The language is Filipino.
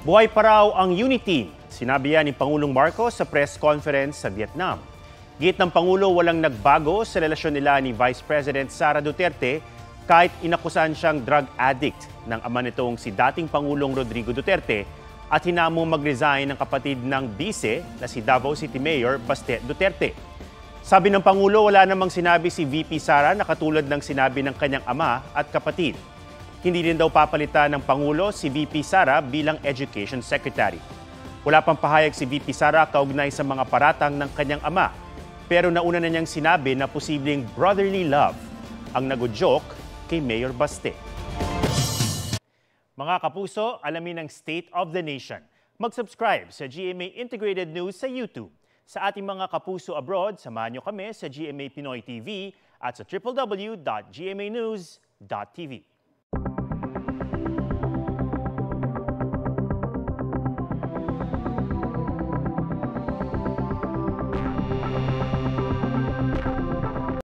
Buhay pa raw ang Unity, sinabi yan ni Pangulong Marcos sa press conference sa Vietnam. Git ng Pangulo walang nagbago sa relasyon nila ni Vice President Sara Duterte kahit inakusahan siyang drug addict ng ama nitong si dating Pangulong Rodrigo Duterte at hinamong mag-resign ng kapatid ng bise na si Davao City Mayor Baste Duterte. Sabi ng Pangulo wala namang sinabi si VP Sara na katulad ng sinabi ng kanyang ama at kapatid. Hindi rin daw papalitan ng Pangulo si VP Sara bilang Education Secretary. Wala pang pahayag si VP Sara kaugnay sa mga paratang ng kanyang ama. Pero nauna na niyang sinabi na posibleng brotherly love ang nagudyok kay Mayor Baste. Mga kapuso, alamin ang State of the Nation. Mag-subscribe sa GMA Integrated News sa YouTube. Sa ating mga kapuso abroad, samahan niyo kami sa GMA Pinoy TV at sa www.gmanews.tv.